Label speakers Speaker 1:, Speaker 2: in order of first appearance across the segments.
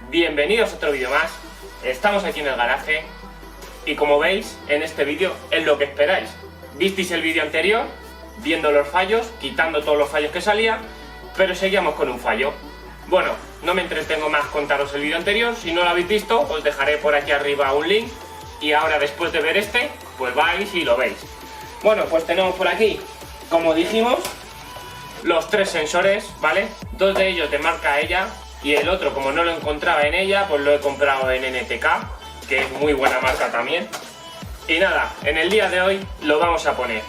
Speaker 1: Bienvenidos a otro vídeo más. Estamos aquí en el garaje y como veis en este vídeo es lo que esperáis. Visteis el vídeo anterior viendo los fallos, quitando todos los fallos que salían, pero seguíamos con un fallo. Bueno, no me entretengo más contaros el vídeo anterior. Si no lo habéis visto, os dejaré por aquí arriba un link y ahora después de ver este, pues vais y lo veis. Bueno, pues tenemos por aquí, como dijimos, los tres sensores, ¿vale? Dos de ellos de marca ella y el otro, como no lo encontraba en ella, pues lo he comprado en NTK, que es muy buena marca también. Y nada, en el día de hoy lo vamos a poner.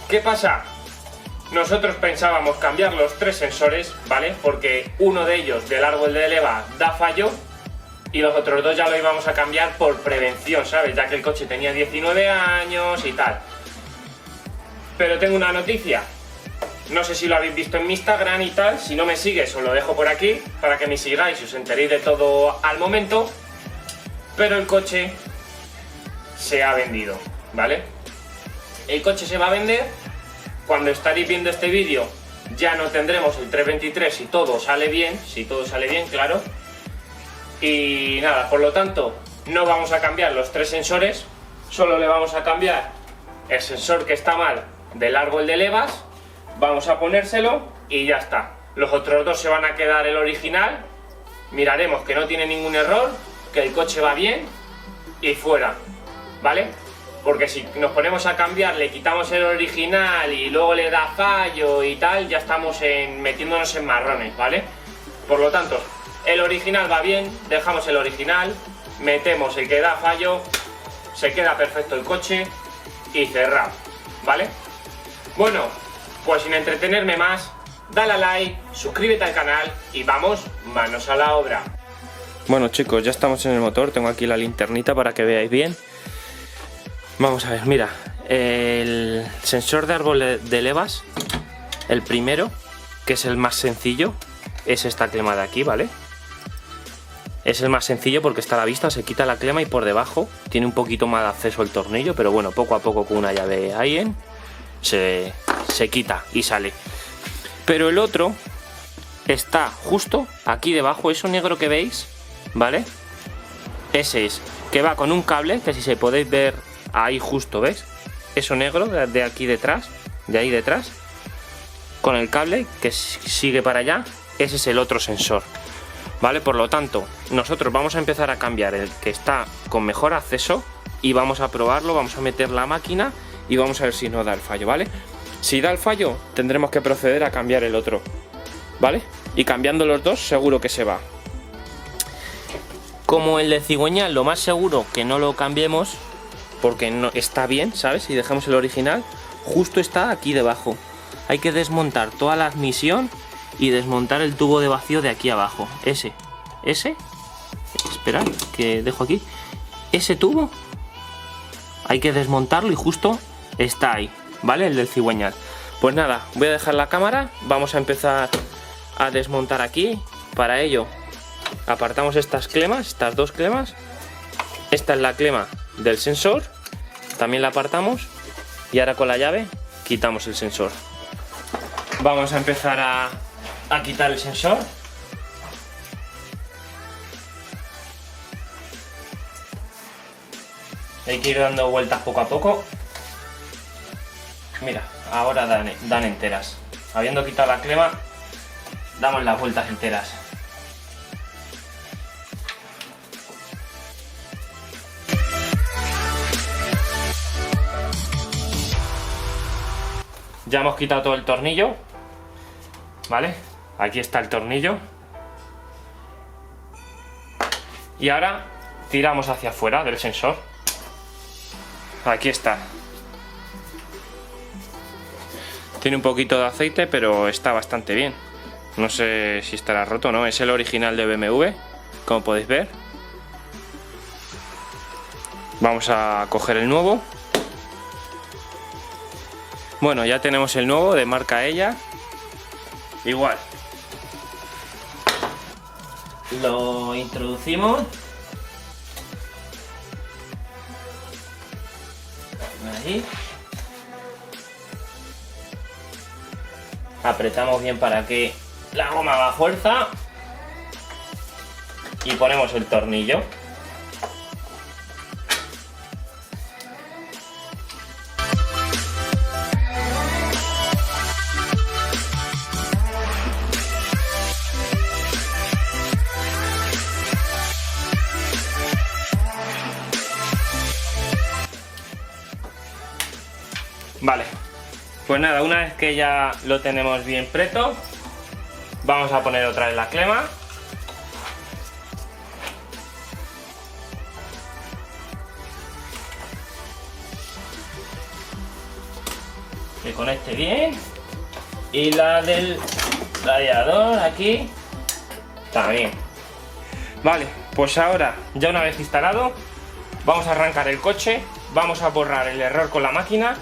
Speaker 1: ¿Qué pasa? Nosotros pensábamos cambiar los tres sensores, ¿vale? Porque uno de ellos del árbol de leva da fallo y los otros dos ya lo íbamos a cambiar por prevención, ¿sabes? Ya que el coche tenía 19 años y tal. Pero tengo una noticia. No sé si lo habéis visto en mi Instagram y tal. Si no me sigues, os lo dejo por aquí para que me sigáis y os enteréis de todo al momento. Pero el coche se ha vendido, ¿vale? El coche se va a vender. Cuando estaréis viendo este vídeo ya no tendremos el 323 si todo sale bien, claro. Y nada, por lo tanto, no vamos a cambiar los tres sensores, solo le vamos a cambiar el sensor que está mal del árbol de levas, vamos a ponérselo y ya está. Los otros dos se van a quedar el original, miraremos que no tiene ningún error, que el coche va bien y fuera, ¿vale? Porque si nos ponemos a cambiar, le quitamos el original y luego le da fallo y tal, ya estamos metiéndonos en marrones, ¿vale? Por lo tanto, el original va bien, dejamos el original, metemos el que da fallo, se queda perfecto el coche y cerrado, ¿vale? Bueno, pues sin entretenerme más, dale a like, suscríbete al canal y vamos, manos a la obra. Bueno chicos, ya estamos en el motor, tengo aquí la linternita para que veáis bien. Vamos a ver, mira, el sensor de árbol de levas, el primero, que es el más sencillo, es esta clema de aquí, ¿vale? Es el más sencillo porque está a la vista, se quita la clema y por debajo tiene un poquito más de acceso el tornillo, pero bueno, poco a poco con una llave Allen se quita y sale. Pero el otro está justo aquí debajo, eso negro que veis, ¿vale? Ese es, que va con un cable, que si se podéis ver ahí justo, ¿ves? Eso negro de aquí detrás, de ahí detrás, con el cable que sigue para allá, ese es el otro sensor, ¿vale? Por lo tanto, nosotros vamos a empezar a cambiar el que está con mejor acceso y vamos a probarlo, vamos a meter la máquina y vamos a ver si no da el fallo, ¿vale? Si da el fallo, tendremos que proceder a cambiar el otro, ¿vale? Y cambiando los dos, seguro que se va. Como el de cigüeñal, lo más seguro que no lo cambiemos, porque no está bien, ¿sabes? Si dejamos el original, justo está aquí debajo. Hay que desmontar toda la admisión y desmontar el tubo de vacío de aquí abajo. Ese, esperad, que dejo aquí. Ese tubo hay que desmontarlo y justo está ahí, ¿vale? El del cigüeñal. Pues nada, voy a dejar la cámara, vamos a empezar a desmontar aquí. Para ello, apartamos estas clemas, estas dos clemas. Esta es la clema del sensor, también la apartamos y ahora con la llave quitamos el sensor. Vamos a empezar a quitar el sensor. Hay que ir dando vueltas poco a poco. Mira, ahora dan enteras. Habiendo quitado la clema, damos las vueltas enteras. Ya hemos quitado todo el tornillo, ¿vale? Aquí está el tornillo. Y ahora tiramos hacia afuera del sensor. Aquí está. Tiene un poquito de aceite, pero está bastante bien. No sé si estará roto o no. Es el original de BMW, como podéis ver. Vamos a coger el nuevo. Bueno, ya tenemos el nuevo de marca ella. Igual. Lo introducimos. Ahí. Apretamos bien para que la goma haga fuerza. y ponemos el tornillo. Vale, pues nada, una vez que ya lo tenemos bien preto, vamos a poner otra vez la clema. Que conecte bien. Y la del radiador aquí también. Vale, pues ahora, ya una vez instalado, vamos a arrancar el coche, vamos a borrar el error con la máquina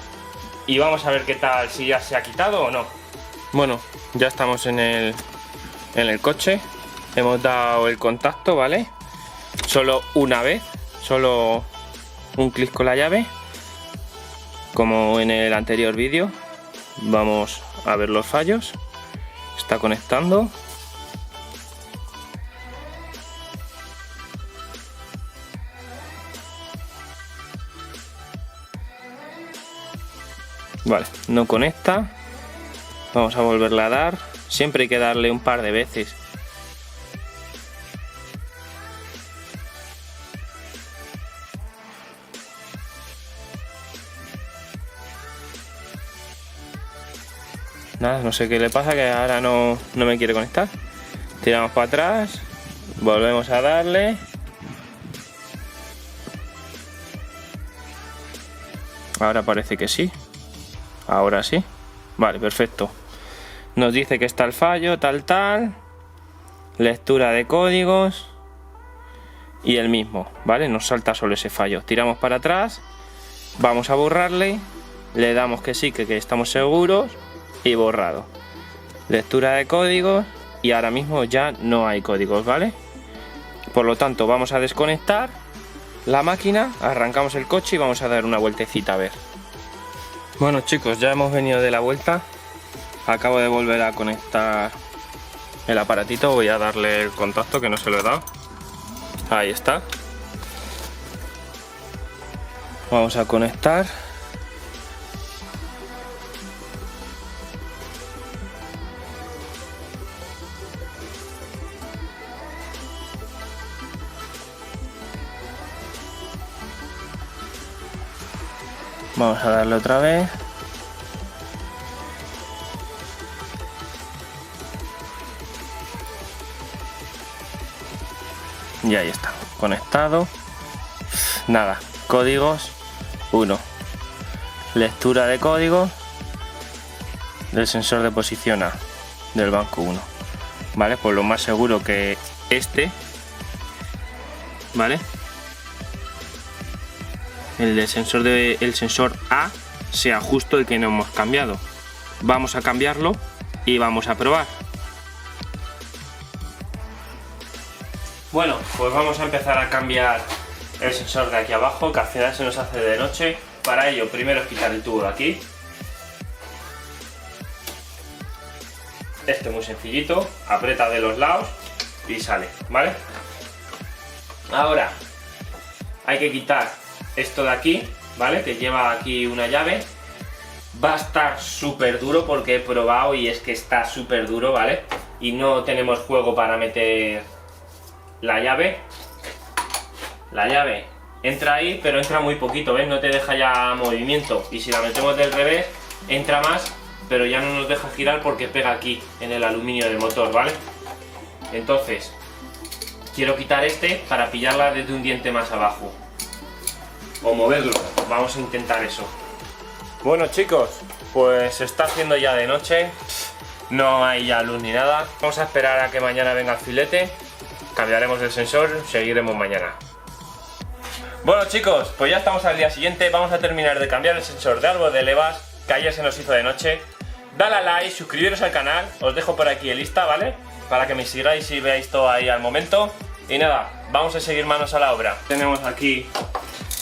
Speaker 1: y vamos a ver qué tal, si ya se ha quitado o no. Bueno, ya estamos en el coche, hemos dado el contacto, ¿vale? Solo una vez, solo un clic con la llave, como en el anterior vídeo. Vamos a ver los fallos. Está conectando. Vale, no conecta. Vamos a volverla a dar. Siempre hay que darle un par de veces. Nada, no sé qué le pasa, que ahora no me quiere conectar. Tiramos para atrás. Volvemos a darle. Ahora parece que sí. Ahora sí. Vale, perfecto. Nos dice que está el fallo, tal. Lectura de códigos. Y el mismo, ¿vale? Nos salta solo ese fallo. Tiramos para atrás. Vamos a borrarle. Le damos que sí, que estamos seguros. Y borrado. Lectura de códigos. Y ahora mismo ya no hay códigos, ¿vale? Por lo tanto, vamos a desconectar la máquina. Arrancamos el coche y vamos a dar una vueltecita a ver. Bueno, chicos, ya hemos venido de la vuelta. Acabo de volver a conectar el aparatito. Voy a darle el contacto, que no se lo he dado. Ahí está. Vamos a conectar. Vamos a darle otra vez. Y ahí está, conectado. Nada, códigos 1. Lectura de códigos del sensor de posición A del banco 1. Vale, pues lo más seguro que ¿vale? El sensor A sea justo el que no hemos cambiado. Vamos a cambiarlo y vamos a probar. Bueno, pues vamos a empezar a cambiar el sensor de aquí abajo, que al final se nos hace de noche. Para ello, primero es quitar el tubo de aquí. Este muy sencillito, aprieta de los lados y sale, ¿vale? Ahora hay que quitar esto de aquí, ¿vale? Que lleva aquí una llave. Va a estar súper duro porque he probado y es que está súper duro, ¿vale? Y no tenemos juego para meter la llave. La llave entra ahí, pero entra muy poquito, ¿ves? No te deja ya movimiento. Y si la metemos del revés, entra más, pero ya no nos deja girar porque pega aquí, en el aluminio del motor, ¿vale? Entonces, quiero quitar este para pillarla desde un diente más abajo. O moverlo, vamos a intentar eso. Bueno, chicos, pues se está haciendo ya de noche. No hay ya luz ni nada. Vamos a esperar a que mañana venga el filete. Cambiaremos el sensor, seguiremos mañana. Bueno, chicos, pues ya estamos al día siguiente. Vamos a terminar de cambiar el sensor de árbol de levas, que ayer se nos hizo de noche. Dale a like, suscribiros al canal. Os dejo por aquí el Insta, ¿vale? Para que me sigáis y veáis todo ahí al momento. Y nada, vamos a seguir manos a la obra. Tenemos aquí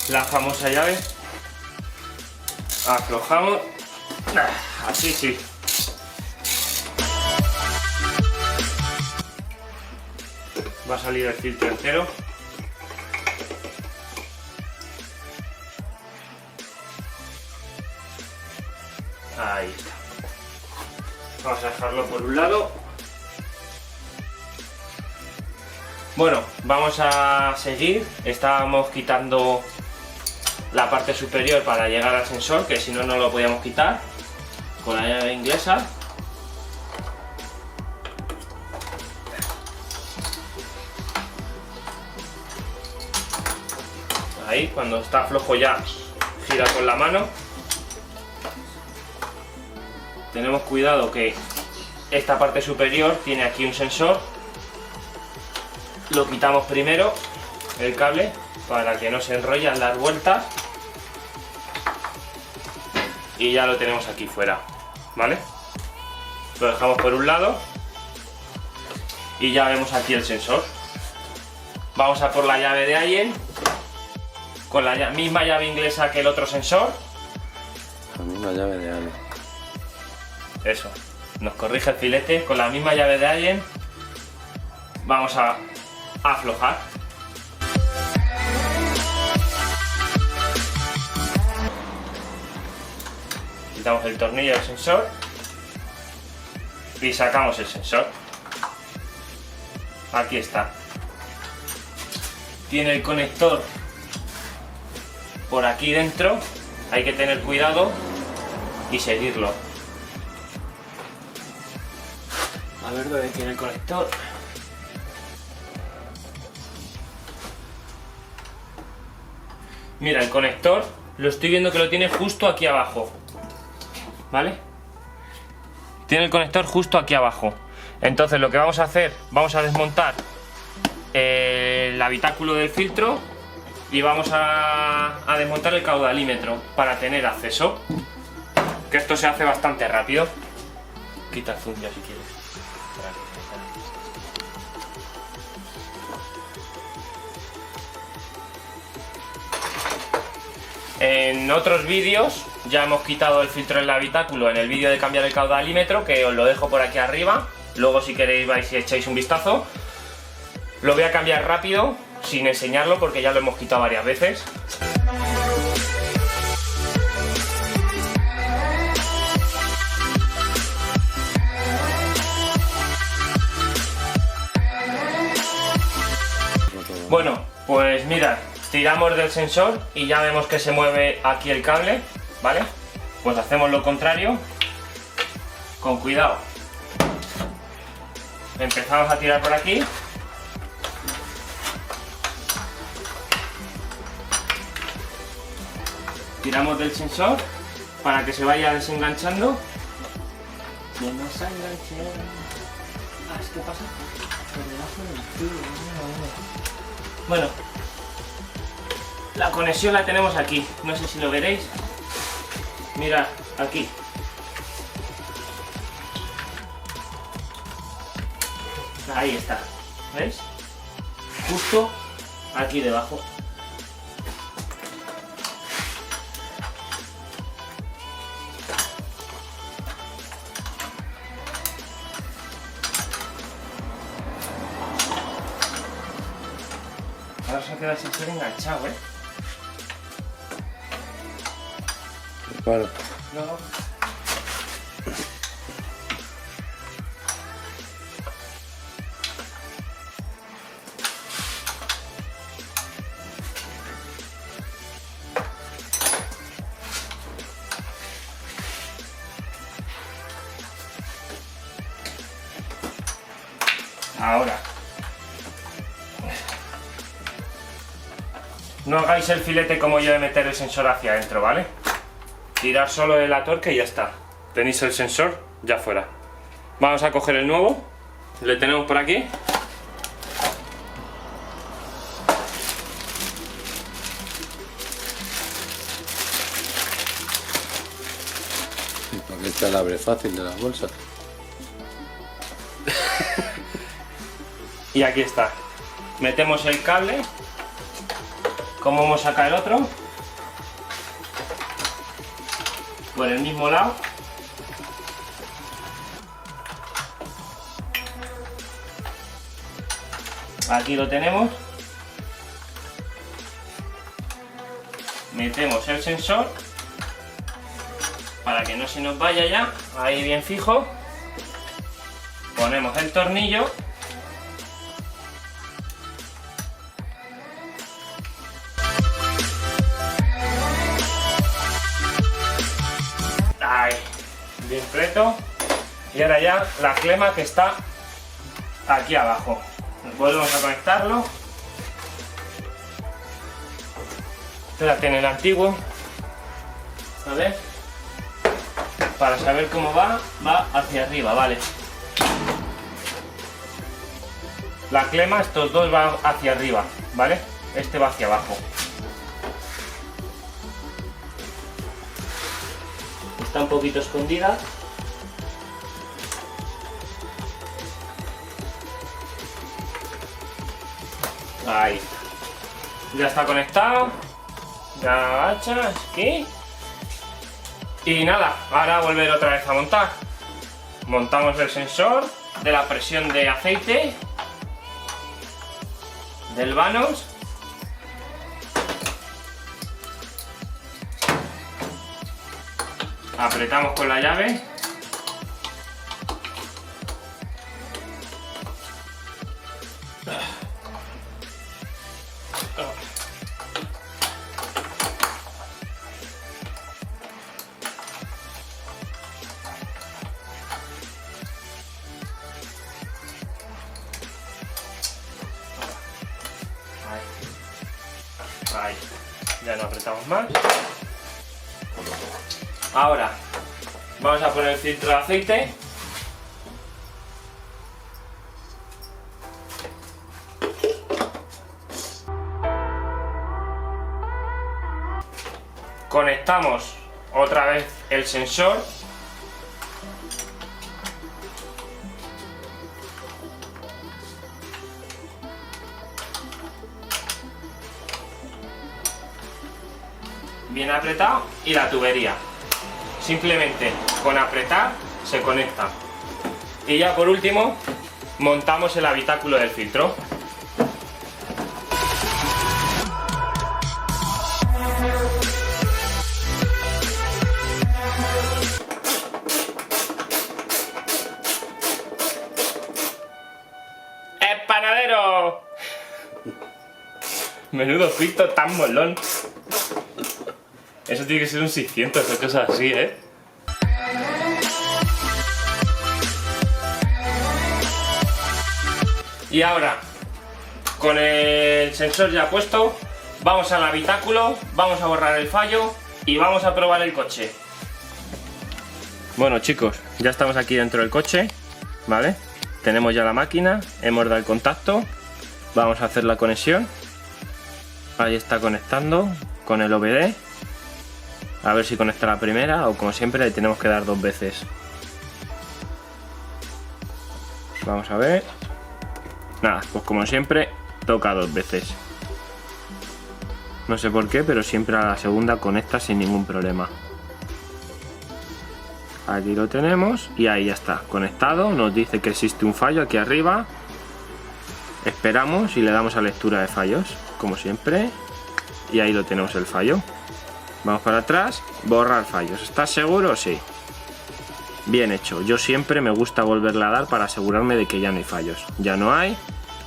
Speaker 1: la famosa llave. Aflojamos. Así sí. va a salir el filtro entero. Ahí está. Vamos a dejarlo por un lado. Bueno, vamos a seguir. Estábamos quitando la parte superior para llegar al sensor, que si no, no lo podíamos quitar con la llave inglesa. Ahí, cuando está flojo ya gira con la mano. Tenemos cuidado que esta parte superior tiene aquí un sensor. Lo quitamos primero, el cable, para que no se enrolle al dar vueltas. Y ya lo tenemos aquí fuera, ¿vale? Lo dejamos por un lado. Y ya vemos aquí el sensor. Vamos a por la llave de Allen. Con la misma llave inglesa que el otro sensor.
Speaker 2: La misma llave de Allen.
Speaker 1: Eso, nos corrige el filete. Con la misma llave de Allen vamos a aflojar. Quitamos el tornillo del sensor y sacamos el sensor. Aquí está. Tiene el conector por aquí dentro, hay que tener cuidado y seguirlo. A ver dónde tiene el conector. Mira, el conector lo estoy viendo que lo tiene justo aquí abajo, ¿vale? Tiene el conector justo aquí abajo. Entonces lo que vamos a hacer, vamos a desmontar el habitáculo del filtro y vamos a desmontar el caudalímetro para tener acceso. Que esto se hace bastante rápido. Quita el zoom ya si quieres. En otros vídeos ya hemos quitado el filtro del habitáculo en el vídeo de cambiar el caudalímetro, que os lo dejo por aquí arriba. Luego si queréis vais y echáis un vistazo. Lo voy a cambiar rápido, sin enseñarlo, porque ya lo hemos quitado varias veces. Bueno, pues mirad, tiramos del sensor y ya vemos que se mueve aquí el cable, ¿vale? Pues hacemos lo contrario, con cuidado. Empezamos a tirar por aquí. Tiramos del sensor para que se vaya desenganchando. No nos enganche. Ah, ¿qué pasa? Por debajo del tubo. Bueno, la conexión la tenemos aquí. No sé si lo veréis. Mirad, aquí. Ahí está. ¿Veis? Justo aquí debajo. Ahora se queda el sensor enganchado, ¿eh?
Speaker 2: Claro.
Speaker 1: No. Ahora. No hagáis el filete como yo de meter el sensor hacia adentro, ¿vale? Tirar solo de la tuerca y ya está. Tenéis el sensor ya fuera. Vamos a coger el nuevo. Le tenemos por aquí.
Speaker 2: Porque está el abre fácil de las bolsas.
Speaker 1: Y aquí está. Metemos el cable. ¿Cómo vamos a sacar el otro? Por el mismo lado. Aquí lo tenemos. Metemos el sensor para que no se nos vaya ya, ahí bien fijo. Ponemos el tornillo. Ahí, bien preto. Y ahora ya la clema que está aquí abajo. Volvemos a conectarlo. Este la tiene el antiguo. A ver. Para saber cómo va hacia arriba, vale. La clema, estos dos van hacia arriba, ¿vale? Este va hacia abajo. Está un poquito escondida. Ahí. Ya está conectado. Ya hacha, aquí. Y nada, ahora volver otra vez a montar. Montamos el sensor de la presión de aceite del Vanos. Apretamos con la llave. Ahí, ya no apretamos más. Ahora vamos a poner el filtro de aceite. Conectamos otra vez el sensor. Bien apretado, y la tubería. Simplemente con apretar se conecta. Y ya por último montamos el habitáculo del filtro. ¡El panadero! Menudo filtro tan molón. Eso tiene que ser un 600 o cosas así, ¿eh? Y ahora, con el sensor ya puesto, vamos al habitáculo, vamos a borrar el fallo y vamos a probar el coche. Bueno chicos, ya estamos aquí dentro del coche, ¿vale? Tenemos ya la máquina, hemos dado el contacto, vamos a hacer la conexión. Ahí está conectando con el OBD. A ver si conecta la primera, o como siempre le tenemos que dar 2 veces. Vamos a ver. Nada, pues como siempre toca 2 veces. No sé por qué, pero siempre a la segunda conecta sin ningún problema. Aquí lo tenemos y ahí ya está, conectado. Nos dice que existe un fallo aquí arriba. Esperamos y le damos a lectura de fallos, como siempre. Y ahí lo tenemos, el fallo. Vamos para atrás, borrar fallos. ¿Estás seguro? Sí. Bien hecho. Yo siempre me gusta volverle a dar para asegurarme de que ya no hay fallos. Ya no hay.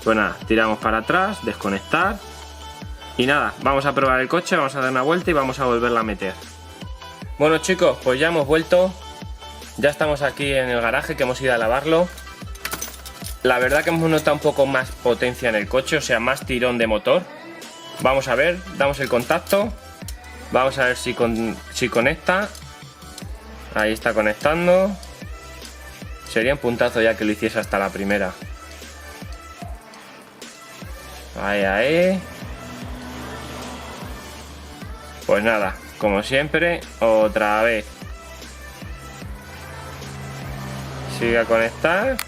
Speaker 1: Pues nada, tiramos para atrás, desconectar. Y nada, vamos a probar el coche, vamos a dar una vuelta y vamos a volverla a meter. Bueno chicos, pues ya hemos vuelto. Ya estamos aquí en el garaje, que hemos ido a lavarlo. La verdad que hemos notado un poco más potencia en el coche, o sea, más tirón de motor. Vamos a ver, damos el contacto. Vamos a ver si conecta. Ahí está conectando. Sería un puntazo ya que lo hiciese hasta la primera. Ahí, ahí. Pues nada, como siempre, otra vez. Sigue a conectar.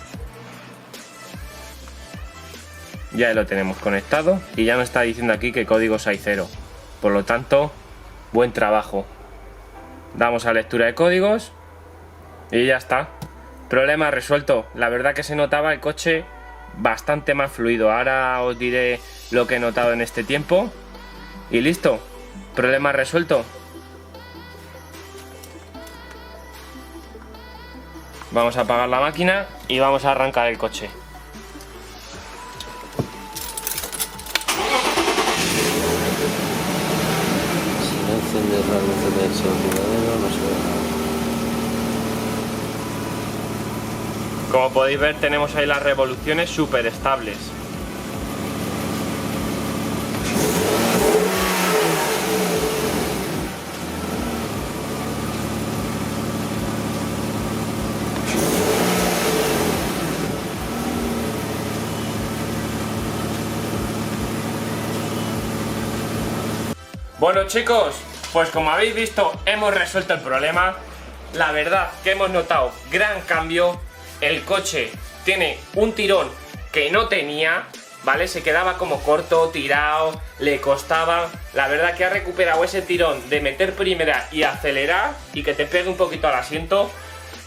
Speaker 1: Ya lo tenemos conectado. Y ya nos está diciendo aquí que códigos hay 0. Por lo tanto, buen trabajo. Damos a lectura de códigos y ya está. Problema resuelto. La verdad que se notaba el coche bastante más fluido. Ahora os diré lo que he notado en este tiempo. Y listo, problema resuelto. Vamos a apagar la máquina y vamos a arrancar el coche.
Speaker 2: Si no enciendes las luces del salpicadero, no se ve nada.
Speaker 1: Como podéis ver, tenemos ahí las revoluciones súper estables. Bueno chicos, pues como habéis visto hemos resuelto el problema. La verdad que hemos notado gran cambio. El coche tiene un tirón que no tenía, ¿vale? Se quedaba como corto, tirado, le costaba. La verdad que ha recuperado ese tirón de meter primera y acelerar y que te pegue un poquito al asiento.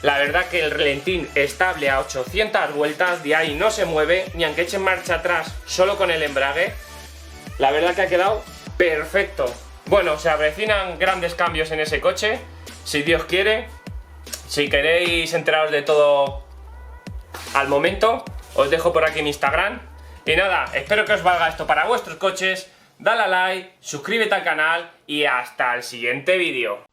Speaker 1: La verdad que el relentín estable a 800 vueltas, de ahí no se mueve, ni aunque eche marcha atrás solo con el embrague. La verdad que ha quedado perfecto. Bueno, se avecinan grandes cambios en ese coche, si Dios quiere. Si queréis enteraros de todo al momento, os dejo por aquí en Instagram. Y nada, espero que os valga esto para vuestros coches. Dale a like, suscríbete al canal y hasta el siguiente vídeo.